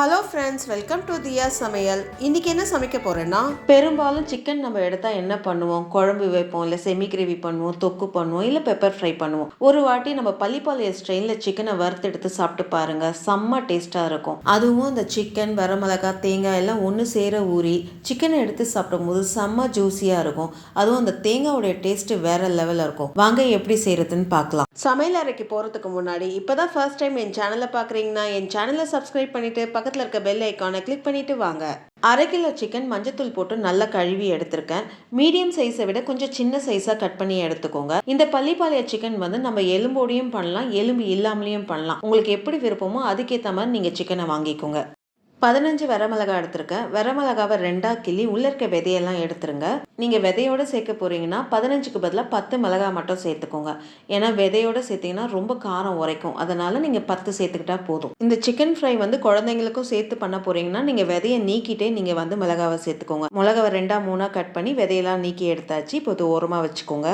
Hello friends, welcome to தியா சமையல். இன்றைக்கி என்ன சமைக்க போகிறேன்னா, பெரும்பாலும் சிக்கன் நம்ம எடுத்தால் என்ன பண்ணுவோம்? குழம்பு வைப்போம், இல்லை செமி கிரேவி பண்ணுவோம், தொக்கு பண்ணுவோம், இல்லை பெப்பர் ஃப்ரை பண்ணுவோம். ஒரு வாட்டி நம்ம பள்ளிப்பாளைய ஸ்டைலில் சிக்கனை வறுத்தெடுத்து சாப்பிட்டு பாருங்கள், செம்ம டேஸ்ட்டாக இருக்கும். அதுவும் அந்த சிக்கன், வரமிளகா, தேங்காய் எல்லாம் ஒன்று சேர ஊறி சிக்கனை எடுத்து சாப்பிடும் போது செம்ம ஜூஸியாக இருக்கும். அதுவும் அந்த தேங்காயோடைய டேஸ்ட்டு வேறு லெவலில் இருக்கும். வாங்க எப்படி செய்கிறதுன்னு பார்க்கலாம். சமையல் அறைக்கு போகிறதுக்கு முன்னாடி இப்போ தான் ஃபர்ஸ்ட் டைம் என் சேனலை பார்க்குறீங்கன்னா என் சேனலை சப்ஸ்கிரைப் பண்ணிவிட்டு பக்கத்தில் இருக்க பெல் ஐக்கானை கிளிக் பண்ணிட்டு வாங்க. 1/2 கிலோ சிக்கன் மஞ்சத்தூள் போட்டு நல்லா கழுவி எடுத்திருக்கேன். மீடியம் சைஸை விட கொஞ்சம் சின்ன சைஸாக கட் பண்ணி எடுத்துக்கோங்க. இந்த பள்ளிப்பாளைய சிக்கன் நம்ம எலும்போடையும் பண்ணலாம், எலும்பு இல்லாமலேயும் பண்ணலாம். உங்களுக்கு எப்படி விருப்பமோ அதுக்கேற்ற மாதிரி நீங்கள் சிக்கனை வாங்கிக்கோங்க. 15 வரமிளகா எடுத்திருக்கேன். வரமிளகாவை 2ஆக கிள்ளி உள்ள இருக்க விதையெல்லாம் எடுத்துருங்க. நீங்கள் விதையோடு சேர்க்க போகிறீங்கன்னா 15க்கு பதிலாக 10 மிளகா மட்டும் சேர்த்துக்கோங்க. ஏன்னா விதையோடு சேர்த்திங்கன்னா ரொம்ப காரம் உரைக்கும். அதனால் நீங்கள் 10 சேர்த்துக்கிட்டா போதும். இந்த சிக்கன் ஃப்ரை குழந்தைங்களுக்கும் சேர்த்து பண்ண போகிறீங்கன்னா நீங்கள் விதையை நீக்கிட்டே நீங்கள் மிளகாவை சேர்த்துக்கோங்க. மிளகாவை 2ஆ 3ஆக கட் பண்ணி விதையெல்லாம் நீக்கி எடுத்தாச்சு. இப்போ ஓரமாக வச்சுக்கோங்க.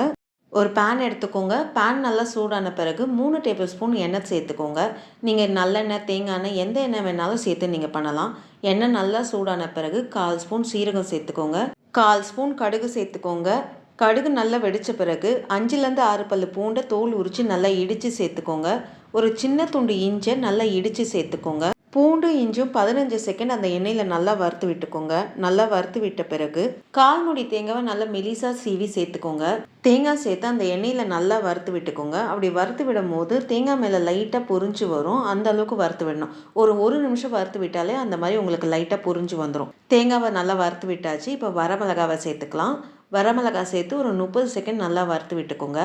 ஒரு பேன் எடுத்துக்கோங்க. பேன் நல்லா சூடான பிறகு 3 டேபிள் ஸ்பூன் எண்ணெய் சேர்த்துக்கோங்க. நீங்கள் நல்லெண்ணெய், தேங்காய் எண்ணெய் எந்த எண்ணெய் வேணாலும் சேர்த்து நீங்கள் பண்ணலாம். எண்ணெய் நல்லா சூடான பிறகு 1/4 ஸ்பூன் சீரகம் சேர்த்துக்கோங்க. 1/4 ஸ்பூன் கடுகு சேர்த்துக்கோங்க. கடுகு நல்லா வெடித்த பிறகு 5லேருந்து 6 பல்லு பூண்டை தோல் உரித்து நல்லா இடித்து சேர்த்துக்கோங்க. ஒரு சின்ன துண்டு இஞ்சை நல்லா இடித்து சேர்த்துக்கோங்க. பூண்டு இஞ்சும் 15 செகண்ட் அந்த எண்ணெயில் நல்லா வறுத்து விட்டுக்கோங்க. நல்லா வறுத்து விட்ட பிறகு 1/4 மூடி தேங்காவை நல்லா மெலிசா சீவி சேர்த்துக்கோங்க. தேங்காய் சேர்த்து அந்த எண்ணெயில் நல்லா வறுத்து விட்டுக்கோங்க. அப்படி வறுத்து விடும் போது தேங்காய் மேலே லைட்டாக பொரிஞ்சு வரும். அந்த அளவுக்கு வறுத்து விடணும். ஒரு நிமிஷம் வறுத்து விட்டாலே அந்த மாதிரி உங்களுக்கு லைட்டாக பொரிஞ்சு வந்துடும். தேங்காவை நல்லா வறுத்து விட்டாச்சு. இப்போ வரமிளகாவை சேர்த்துக்கலாம். வரமிளகாய் சேர்த்து ஒரு 30 செகண்ட் நல்லா வறுத்து விட்டுக்கோங்க.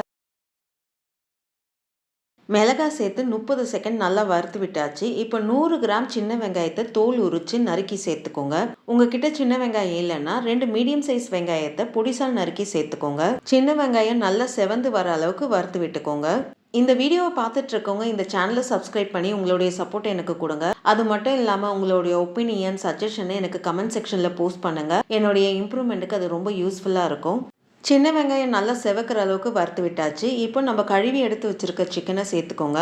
மிளகாய் சேர்த்து 30 செகண்ட் நல்லா வறுத்து விட்டாச்சு. இப்போ 100 கிராம் சின்ன வெங்காயத்தை தோல் உரித்து நறுக்கி சேர்த்துக்கோங்க. உங்ககிட்ட சின்ன வெங்காயம் இல்லைன்னா 2 மீடியம் சைஸ் வெங்காயத்தை பொடிசால் நறுக்கி சேர்த்துக்கோங்க. சின்ன வெங்காயம் நல்லா செவந்து வர அளவுக்கு வறுத்து விட்டுக்கோங்க. இந்த வீடியோவை பார்த்துட்டு இருக்கவங்க இந்த சேனலை சப்ஸ்கிரைப் பண்ணி உங்களுடைய சப்போர்ட் எனக்கு கொடுங்க. அது மட்டும் இல்லாமல் உங்களுடைய ஒப்பீனியன், சஜஷனை எனக்கு கமெண்ட் செக்ஷனில் போஸ்ட் பண்ணுங்கள். என்னுடைய இம்ப்ரூவ்மெண்ட்டுக்கு அது ரொம்ப யூஸ்ஃபுல்லாக இருக்கும். சின்ன வெங்காயம் நல்லா செவக்கிற அளவுக்கு வறுத்து விட்டாச்சு. இப்போ நம்ம கழுவி எடுத்து வச்சுருக்க சிக்கனை சேர்த்துக்கோங்க.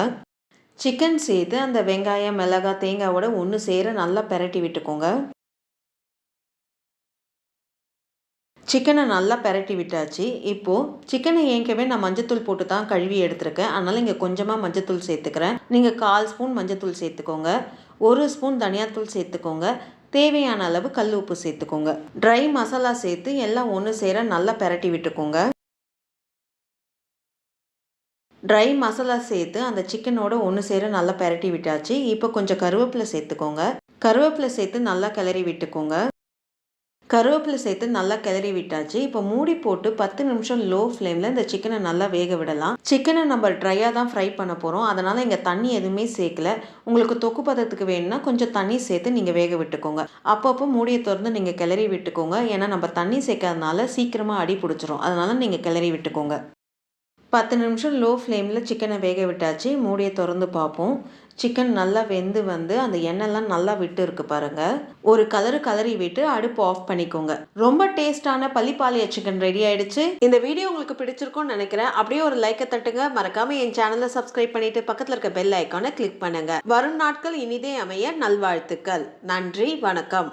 சிக்கன் சேர்த்து அந்த வெங்காயம், மிளகாய், தேங்காயோட ஒன்று சேர நல்லா பெரட்டி விட்டுக்கோங்க. சிக்கனை நல்லா பெரட்டி விட்டாச்சு. இப்போது சிக்கனை ஏற்கனவே நான் மஞ்சத்தூள் போட்டு தான் கழுவி எடுத்துருக்கேன். அதனால் இங்கே கொஞ்சமாக மஞ்சத்தூள் சேர்த்துக்கிறேன். நீங்கள் 1/4 ஸ்பூன் மஞ்சத்தூள் சேர்த்துக்கோங்க. 1 ஸ்பூன் தனியாத்தூள் சேர்த்துக்கோங்க. தேவையான அளவு கல் உப்பு சேர்த்துக்கோங்க. ட்ரை மசாலா சேர்த்து எல்லாம் ஒன்று சேர நல்லா பெரட்டி விட்டுக்கோங்க. ட்ரை மசாலா சேர்த்து அந்த சிக்கனோட ஒன்று சேர நல்லா பெரட்டி விட்டாச்சு. இப்போ கொஞ்சம் கருவேப்பிலை சேர்த்துக்கோங்க. கருவேப்பிலை சேர்த்து நல்லா கிளறி விட்டுக்கோங்க. கருவேப்பிலை சேர்த்து நல்லா கிளறி விட்டாச்சு. இப்போ மூடி போட்டு 10 நிமிஷம் லோ ஃப்ளேமில் இந்த சிக்கனை நல்லா வேக விடலாம். சிக்கனை நம்ம ட்ரையாக தான் ஃப்ரை பண்ண போகிறோம். அதனால் இங்கே தண்ணி எதுவுமே சேர்க்கல. உங்களுக்கு தொக்கு பதத்துக்கு வேணும்னா கொஞ்சம் தண்ணி சேர்த்து நீங்கள் வேக விட்டுக்கோங்க. அப்பப்போ மூடியை திறந்து நீங்கள் கிளறி விட்டுக்கோங்க. ஏன்னா நம்ம தண்ணி சேர்க்கறதுனால சீக்கிரமாக அடி பிடிச்சிரும். அதனால் நீங்கள் கிளறி விட்டுக்கோங்க. 10 நிமிஷம் லோ ஃப்ளேமில் சிக்கனை வேக விட்டாச்சு. மூடியை திறந்து பார்ப்போம். சிக்கன் நல்லா வெந்து அந்த எண்ணெய்லாம் நல்லா விட்டு இருக்கு பாருங்கள். ஒரு கலரி விட்டு அடுப்பு ஆஃப் பண்ணிக்கோங்க. ரொம்ப டேஸ்டான பள்ளிப்பாளைய சிக்கன் ரெடி ஆயிடுச்சு. இந்த வீடியோ உங்களுக்கு பிடிச்சிருக்கும்னு நினைக்கிறேன். அப்படியே ஒரு லைக்கை தட்டுங்க. மறக்காமல் என் சேனலை சப்ஸ்கிரைப் பண்ணிட்டு பக்கத்தில் இருக்க பெல் ஐக்கானை கிளிக் பண்ணுங்க. வரும் நாட்கள் இனிதே அமைய நல்வாழ்த்துக்கள். நன்றி, வணக்கம்.